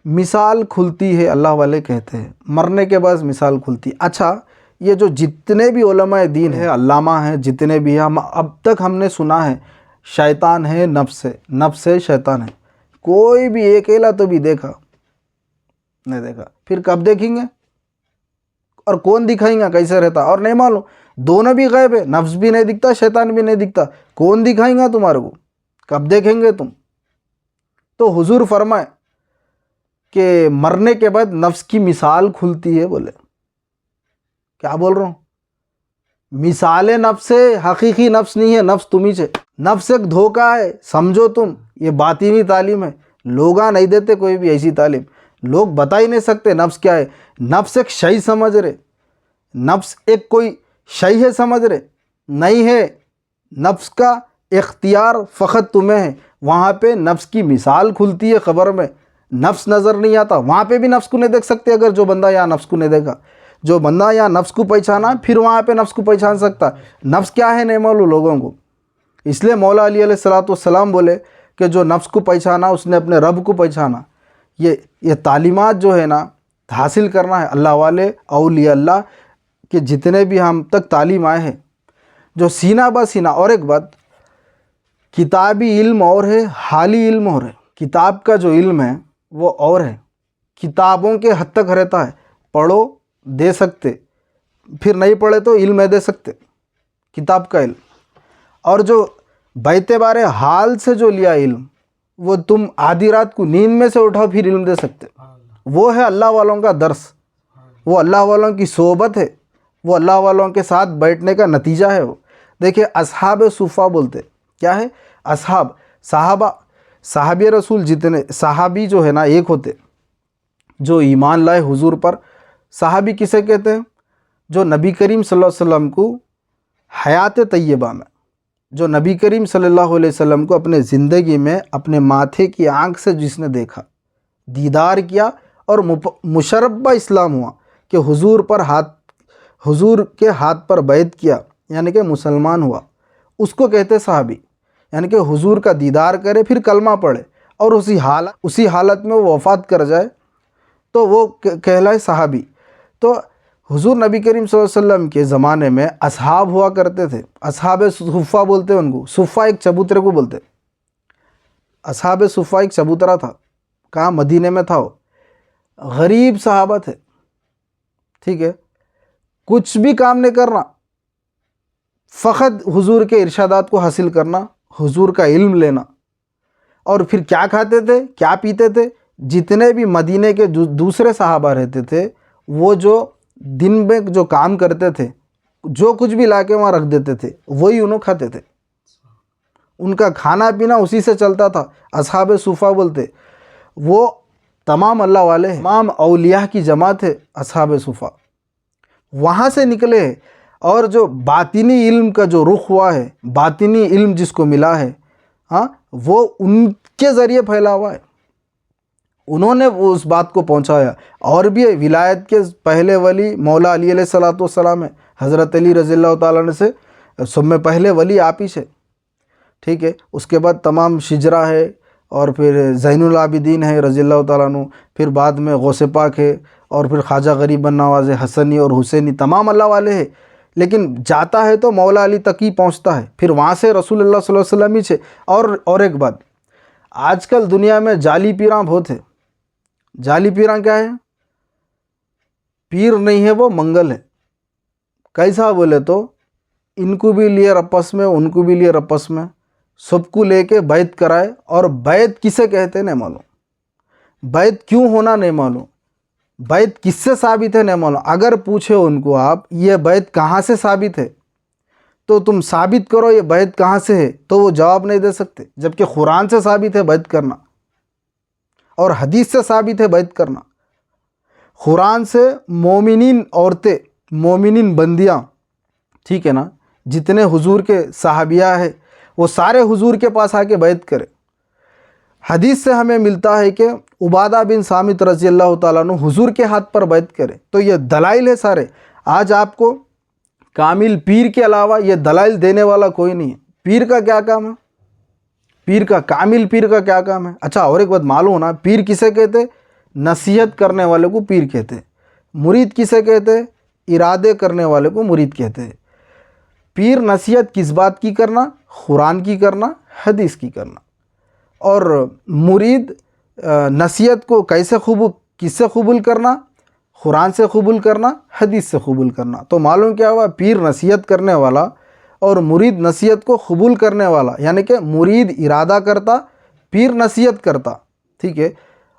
مثال کھلتی ہے، اللہ والے کہتے ہیں مرنے کے بعد مثال کھلتی ہے۔ اچھا، یہ جو جتنے بھی علماء دین ہیں، علامہ ہیں، جتنے بھی ہیں، اب تک ہم نے سنا ہے شیطان ہے، نفس ہے، شیطان ہے، کوئی بھی ایک ایلا تو بھی دیکھا نہیں؟ دیکھا، پھر کب دیکھیں گے؟ اور کون دکھائیں گا کیسے رہتا؟ اور نہیں معلوم، دونوں بھی غائب ہے، نفس بھی نہیں دکھتا، شیطان بھی نہیں دکھتا، کون دکھائیں گا تمہارے کو؟ کب دیکھیں گے تم؟ تو حضور فرمائے کہ مرنے کے بعد نفس کی مثال کھلتی ہے۔ بولے کیا بول رہا ہوں؟ مثال نفس ہے، حقیقی نفس نہیں ہے، نفس تمہیں سے، نفس ایک دھوکہ ہے، سمجھو تم، یہ باطنی تعلیم ہے، لوگاں نہیں دیتے کوئی بھی ایسی تعلیم، لوگ بتا ہی نہیں سکتے نفس کیا ہے۔ نفس ایک شے سمجھ رہے، نفس ایک کوئی شے ہے سمجھ رہے، نہیں ہے۔ نفس کا اختیار فقط تمہیں ہے۔ وہاں پہ نفس کی مثال کھلتی ہے قبر میں، نفس نظر نہیں آتا، وہاں پہ بھی نفس کو نہیں دیکھ سکتے۔ اگر جو بندہ یہاں نفس کو نہیں دیکھا، جو بندہ یہاں نفس کو پہچانا، پھر وہاں پہ نفس کو پہچان سکتا۔ نفس کیا ہے نہیں معلوم لوگوں کو، اس لیے مولا علی علیہ السلام بولے کہ جو نفس کو پہچانا اس نے اپنے رب کو پہچانا۔ یہ تعلیمات جو ہے نا حاصل کرنا ہے، اللہ والے اولیاء اللہ کہ جتنے بھی ہم تک تعلیم آئے ہیں، جو سینہ بہ سینہ۔ اور ایک بات، کتابی علم اور ہے، حالی علم اور ہے۔ کتاب کا جو علم ہے وہ اور ہے، کتابوں کے حد تک رہتا ہے، پڑھو دے سکتے، پھر نہیں پڑھے تو علم نہیں دے سکتے، کتاب کا علم۔ اور جو بیت بارے حال سے جو لیا علم، وہ تم آدھی رات کو نیند میں سے اٹھاؤ پھر علم دے سکتے۔ وہ ہے اللہ والوں کا درس، وہ اللہ والوں کی صحبت ہے، وہ اللہ والوں کے ساتھ بیٹھنے کا نتیجہ ہے۔ وہ دیکھیں اصحاب صفہ بولتے، کیا ہے؟ اصحاب، صحابہ، صحابی رسول جتنے صحابی جو ہے نا ایک ہوتے جو ایمان لائے حضور پر۔ صحابی کسے کہتے ہیں؟ جو نبی کریم صلی اللہ علیہ وسلم کو حیات طیبہ میں، جو نبی کریم صلی اللہ علیہ وسلم کو اپنے زندگی میں اپنے ماتھے کی آنکھ سے جس نے دیکھا، دیدار کیا اور مشربہ اسلام ہوا کہ حضور کے ہاتھ پر بیعت کیا، یعنی کہ مسلمان ہوا، اس کو کہتے صحابی۔ یعنی کہ حضور کا دیدار کرے پھر کلمہ پڑھے اور اسی حالت میں وہ وفات کر جائے تو وہ کہلائے صحابی۔ تو حضور نبی کریم صلی اللہ علیہ وسلم کے زمانے میں اصحاب ہوا کرتے تھے، اصحاب صفہ بولتے ان کو۔ صفہ ایک چبوترے کو بولتے، اصحاب صفہ ایک چبوترا تھا، کہاں؟ مدینے میں تھا۔ وہ غریب صحابہ تھے، ٹھیک ہے، کچھ بھی کام نہیں کرنا، فقط حضور کے ارشادات کو حاصل کرنا، حضور کا علم لینا۔ اور پھر کیا کھاتے تھے، کیا پیتے تھے؟ جتنے بھی مدینے کے دوسرے صحابہ رہتے تھے، وہ جو دن میں جو کام کرتے تھے، جو کچھ بھی لا کے وہاں رکھ دیتے تھے، وہی انہوں کھاتے تھے، ان کا کھانا پینا اسی سے چلتا تھا۔ اصحاب صفہ بولتے، وہ تمام اللہ والے، تمام اولیاء کی جماعت ہے اصحاب صفہ، وہاں سے نکلے ہیں۔ اور جو باطنی علم کا جو رخ ہوا ہے، باطنی علم جس کو ملا ہے، ہاں، وہ ان کے ذریعے پھیلا ہوا ہے، انہوں نے وہ اس بات کو پہنچایا۔ اور بھی ولایت کے پہلے ولی مولا علی علیہ السلام ہے، حضرت علی رضی اللہ تعالیٰ عنہ سے سب میں پہلے ولی آپ ہی سے، ٹھیک ہے۔ اس کے بعد تمام شجرا ہے، اور پھر زین العابدین ہے رضی اللہ تعالیٰ عنہ، پھر بعد میں غوث پاک ہے، اور پھر خواجہ غریب النواز حسنی اور حسینی، تمام اللہ والے ہیں۔ لیکن جاتا ہے تو مولا علی تک ہی پہنچتا ہے، پھر وہاں سے رسول اللہ صلی اللہ علیہ وسلم ہی سے۔ اور ایک بات، آج کل دنیا میں جعلی پیراں بہت ہے۔ جعلی پیراں کیا ہے؟ پیر نہیں ہے، وہ منگل ہے۔ کیسا بولے تو ان کو بھی لیے رپس میں، ان کو بھی لیے رپس میں، سب کو لے کے بیعت کرائے۔ اور بیعت کسے کہتے نہیں معلوم، بیعت کیوں ہونا نہیں معلوم، بیعت کس سے ثابت ہے نہیں معلوم۔ اگر پوچھے ان کو آپ یہ بیعت کہاں سے ثابت ہے، تو تم ثابت کرو یہ بیعت کہاں سے ہے، تو وہ جواب نہیں دے سکتے، جبکہ قرآن سے ثابت ہے بیعت کرنا، اور حدیث سے ثابت ہے بیعت کرنا۔ قرآن سے مومنین عورتیں، مومنین بندیاں، ٹھیک ہے نا، جتنے حضور کے صحابیہ ہیں وہ سارے حضور کے پاس آ کے بیعت کرے۔ حدیث سے ہمیں ملتا ہے کہ عبادہ بن صامت رضی اللہ تعالیٰ عنہ حضور کے ہاتھ پر بیعت کرے۔ تو یہ دلائل ہے سارے۔ آج آپ کو کامل پیر کے علاوہ یہ دلائل دینے والا کوئی نہیں ہے۔ پیر کا کیا کام ہے؟ پیر کا، کامل پیر کا کیا کام ہے؟ اچھا، اور ایک بات معلوم ہونا، پیر کسے کہتے؟ نصیحت کرنے والے کو پیر کہتے ہیں۔ مرید کسے کہتے ہیں؟ ارادے کرنے والے کو مرید کہتے ہیں۔ پیر نصیحت کس بات کی کرنا؟ قرآن کی کرنا، حدیث کی کرنا۔ اور مرید نصیحت کو کس سے قبول کرنا؟ قرآن سے قبول کرنا، حدیث سے قبول کرنا۔ تو معلوم کیا ہوا؟ پیر نصیحت کرنے والا اور مرید نصیحت کو قبول کرنے والا، یعنی کہ مرید ارادہ کرتا، پیر نصیحت کرتا، ٹھیک ہے۔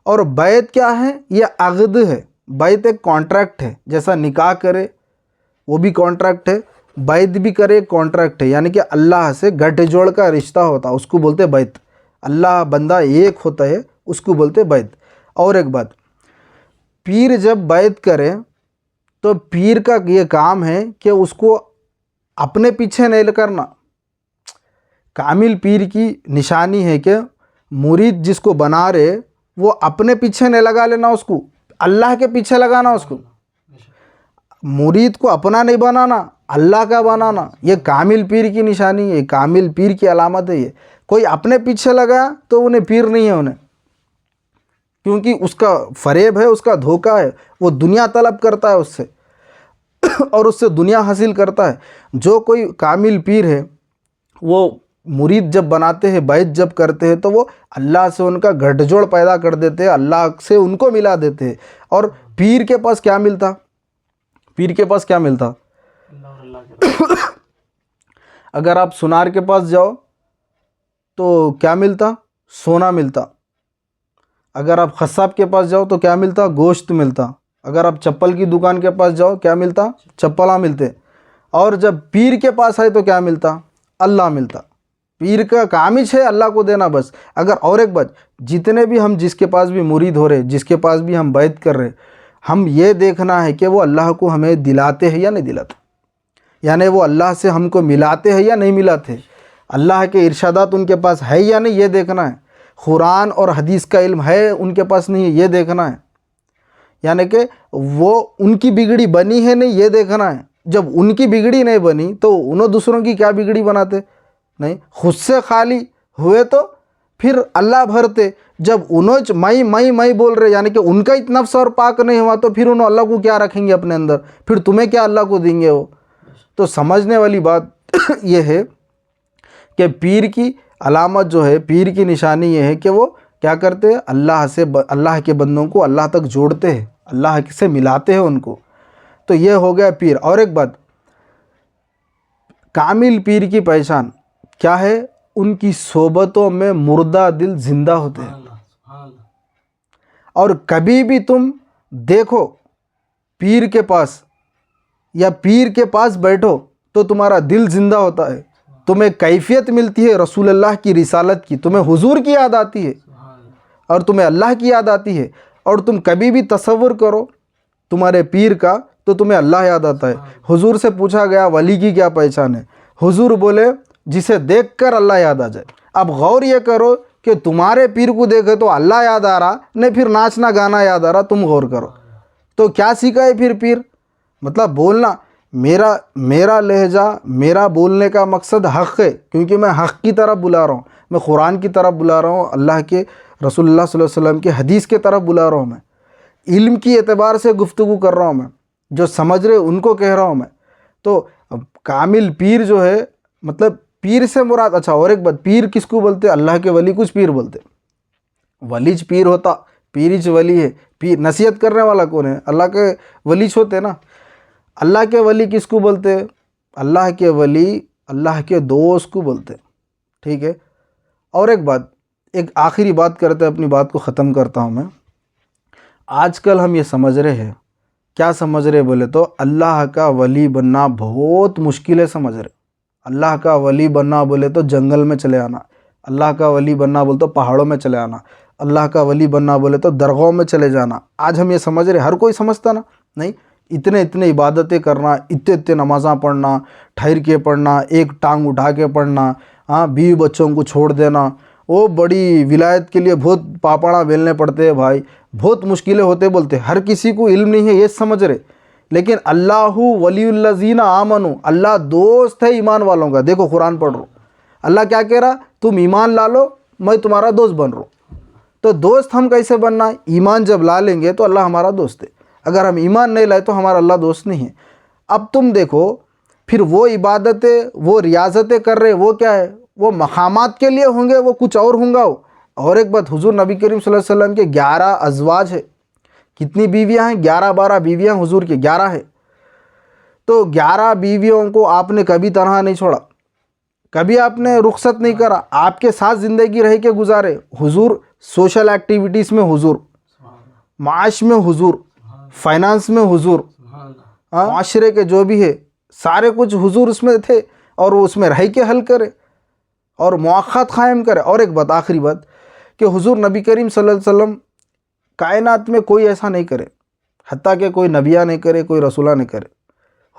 اور بیعت کیا ہے؟ یہ عقد ہے۔ بیعت ایک کانٹریکٹ ہے، جیسا نکاح کرے وہ بھی کانٹریکٹ ہے، بیعت بھی کرے کانٹریکٹ ہے، یعنی کہ اللہ سے گٹھ جوڑ کا رشتہ ہوتا، اس کو بولتے بیعت۔ اللہ بندہ ایک ہوتا ہے، اس کو بولتے بیعت۔ اور ایک بات، پیر جب بیعت کرے تو پیر کا یہ کام ہے کہ اس کو اپنے پیچھے نہیں کرنا۔ کامل پیر کی نشانی ہے کہ مرید جس کو بنا رہے وہ اپنے پیچھے نہیں لگا لینا، اس کو اللہ کے پیچھے لگانا۔ اس کو مرید کو اپنا نہیں بنانا، اللہ کا بنانا۔ یہ کامل پیر کی نشانی ہے، کامل پیر کی علامت ہے۔ یہ کوئی اپنے پیچھے لگا تو انہیں پیر نہیں ہے انہیں، کیونکہ اس کا فریب ہے، اس کا دھوکہ ہے، وہ دنیا طلب کرتا ہے اس سے اور اس سے دنیا حاصل کرتا ہے۔ جو کوئی کامل پیر ہے وہ مرید جب بناتے ہیں، بیعت جب کرتے ہیں تو وہ اللہ سے ان کا گٹھ جوڑ پیدا کر دیتے ہیں، اللہ سے ان کو ملا دیتے ہیں۔ اور پیر کے پاس کیا ملتا؟ پیر کے پاس کیا ملتا؟ اگر آپ سونار کے پاس جاؤ تو کیا ملتا؟ سونا ملتا۔ اگر آپ قصاب کے پاس جاؤ تو کیا ملتا؟ گوشت ملتا۔ اگر آپ چپل کی دکان کے پاس جاؤ کیا ملتا؟ چپلاں ملتے۔ اور جب پیر کے پاس آئے تو کیا ملتا؟ اللہ ملتا۔ پیر کا کام ہی ہے اللہ کو دینا بس۔ اگر اور ایک بات، جتنے بھی ہم جس کے پاس بھی مرید ہو رہے، جس کے پاس بھی ہم بیعت کر رہے، ہم یہ دیکھنا ہے کہ وہ اللہ کو ہمیں دلاتے ہیں یا نہیں دلاتے، یعنی وہ اللہ سے ہم کو ملاتے ہیں یا نہیں ملاتے، اللہ کے ارشادات ان کے پاس ہے یا نہیں، یہ دیکھنا ہے۔ قرآن اور حدیث کا علم ہے ان کے پاس نہیں ہے، یہ دیکھنا ہے۔ یعنی کہ وہ ان کی بگڑی بنی ہے نہیں، یہ دیکھنا ہے۔ جب ان کی بگڑی نہیں بنی تو انہوں دوسروں کی کیا بگڑی بناتے؟ نہیں، خود سے خالی ہوئے تو پھر اللہ بھرتے۔ جب انہوں میں بول رہے، یعنی کہ ان کا نفس اور پاک نہیں ہوا تو پھر انہوں اللہ کو کیا رکھیں گے اپنے اندر؟ پھر تمہیں کیا اللہ کو دیں گے وہ؟ تو سمجھنے والی بات یہ ہے کہ پیر کی علامت جو ہے، پیر کی نشانی یہ ہے کہ وہ کیا کرتے ہیں؟ اللہ کے بندوں کو اللہ تک جوڑتے ہیں، اللہ سے ملاتے ہیں ان کو۔ تو یہ ہو گیا پیر۔ اور ایک بات، کامل پیر کی پہچان کیا ہے؟ ان کی صحبتوں میں مردہ دل زندہ ہوتے ہیں۔ اور کبھی بھی تم دیکھو پیر کے پاس یا پیر کے پاس بیٹھو تو تمہارا دل زندہ ہوتا ہے، تمہیں کیفیت ملتی ہے رسول اللہ کی رسالت کی، تمہیں حضور کی یاد آتی ہے اور تمہیں اللہ کی یاد آتی ہے۔ اور تم کبھی بھی تصور کرو تمہارے پیر کا تو تمہیں اللہ یاد آتا ہے۔ حضور سے پوچھا گیا ولی کی کیا پہچان ہے؟ حضور بولے جسے دیکھ کر اللہ یاد آ جائے۔ اب غور یہ کرو کہ تمہارے پیر کو دیکھے تو اللہ یاد آ رہا نہیں، پھر ناچنا گانا یاد آ رہا، تم غور کرو تو کیا سیکھا ہے پھر پیر؟ مطلب بولنا، میرا لہجہ، میرا بولنے کا مقصد حق ہے، کیونکہ میں حق کی طرف بلا رہا ہوں، میں قرآن کی طرف بلا رہا ہوں، اللہ کے رسول اللہ صلی اللہ علیہ وسلم کے حدیث کی طرف بلا رہا ہوں، میں علم کی اعتبار سے گفتگو کر رہا ہوں، میں جو سمجھ رہے ان کو کہہ رہا ہوں میں۔ تو کامل پیر جو ہے، مطلب پیر سے مراد، اچھا اور ایک بات، پیر کس کو بولتے؟ اللہ کے ولی کچھ پیر بولتے۔ ولیج پیر ہوتا، پیرج ولی ہے۔ پیر نصیحت کرنے والا کون ہے؟ اللہ کے ولیج ہوتے نا۔ اللہ کے ولی کس کو بولتے؟ اللہ کے ولی اللہ کے دوست کو بولتے، ٹھیک ہے۔ اور ایک بات، ایک آخری بات کرتے اپنی بات کو ختم کرتا ہوں میں۔ آج کل ہم یہ سمجھ رہے ہیں، کیا سمجھ رہے بولے تو اللہ کا ولی بننا بہت مشکل ہے، سمجھ رہے۔ اللہ کا ولی بننا بولے تو جنگل میں چلے آنا، اللہ کا ولی بننا بولے تو پہاڑوں میں چلے آنا، اللہ کا ولی بننا بولے تو درگاہوں میں چلے جانا۔ آج ہم یہ سمجھ رہے، ہر کوئی سمجھتا نا؟ نہیں، اتنے عبادتیں کرنا، اتنے نمازاں پڑھنا، ٹھہر کے پڑھنا، ایک ٹانگ اٹھا کے پڑھنا، بیوی بچوں کو چھوڑ دینا، وہ بڑی ولایت کے لیے بہت پاپڑا بیلنے پڑتے ہیں بھائی، بہت مشکلیں ہوتے بولتے۔ ہر کسی کو علم نہیں ہے یہ سمجھ رہے، لیکن اللہ ولی الذین آمنوا، اللہ دوست ہے ایمان والوں کا۔ دیکھو قرآن پڑھ رہا ہوں، اللہ کیا کہہ رہا؟ تم ایمان لا لو، میں تمہارا دوست بن رہا ہوں۔ تو دوست ہم کیسے بننا ہے؟ ایمان جب لا لیں گے تو اللہ ہمارا دوست ہے، اگر ہم ایمان نہیں لائے تو ہمارا اللہ دوست نہیں ہے۔ اب تم دیکھو پھر وہ عبادتیں، وہ ریاضتیں کر رہے، وہ کیا ہے؟ وہ مقامات کے لیے ہوں گے، وہ کچھ اور ہوں گا۔ اور ایک بات، حضور نبی کریم صلی اللہ علیہ وسلم کے 11 ازواج ہے، کتنی بیویاں ہیں؟ 11-12 بیویاں حضور کی 11 ہے۔ تو 11 بیویوں کو آپ نے کبھی تنہا نہیں چھوڑا، کبھی آپ نے رخصت نہیں کرا، آپ کے ساتھ زندگی رہ کے گزارے۔ حضور سوشل ایکٹیویٹیز میں حضور، معاش میں حضور، فائنانس میں حضور، معاشرے کے جو بھی ہے سارے کچھ حضور اس میں تھے، اور وہ اس میں رہ کے حل کرے اور مواقعات قائم کرے۔ اور ایک بات، آخری بات، کہ حضور نبی کریم صلی اللہ علیہ وسلم کائنات میں کوئی ایسا نہیں کرے، حتیٰ کہ کوئی نبیہ نہیں کرے، کوئی رسولہ نہیں کرے۔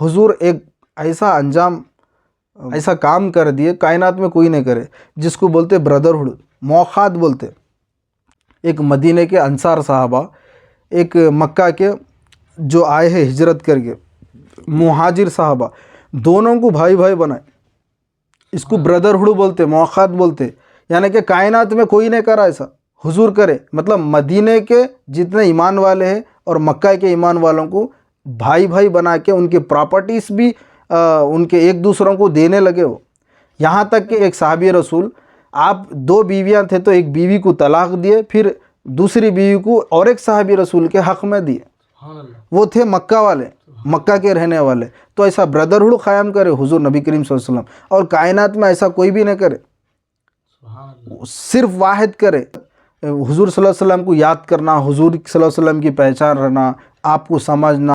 حضور ایک ایسا انجام، ایسا کام کر دیے کائنات میں کوئی نہیں کرے، جس کو بولتے بردرہڈ، مواقعات بولتے۔ ایک مدینہ کے انصار صحابہ، ایک مکہ کے جو آئے ہیں ہجرت کر کے مہاجر صحابہ، دونوں کو بھائی بھائی بنائے، اس کو بردرہڈ بولتے، مواقعات بولتے۔ یعنی کہ کائنات میں کوئی نہیں کرا ایسا، حضور کرے۔ مطلب مدینہ کے جتنے ایمان والے ہیں اور مکہ کے ایمان والوں کو بھائی بھائی بنا کے ان کے پراپرٹیز بھی ان کے ایک دوسروں کو دینے لگے وہ۔ یہاں تک کہ ایک صحابی رسول، آپ 2 بیویاں تھے تو ایک بیوی کو طلاق دیے، پھر دوسری بیوی کو اور ایک صحابی رسول کے حق میں دیے، وہ تھے مکہ والے، مکہ کے رہنے والے۔ تو ایسا بردرہڈ قائم کرے حضور نبی کریم صلی اللہ علیہ وسلم، اور کائنات میں ایسا کوئی بھی نہ کرے، صرف واحد کرے۔ حضور صلی اللہ علیہ وسلم کو یاد کرنا، حضور صلی اللہ علیہ وسلم کی پہچان رہنا، آپ کو سمجھنا،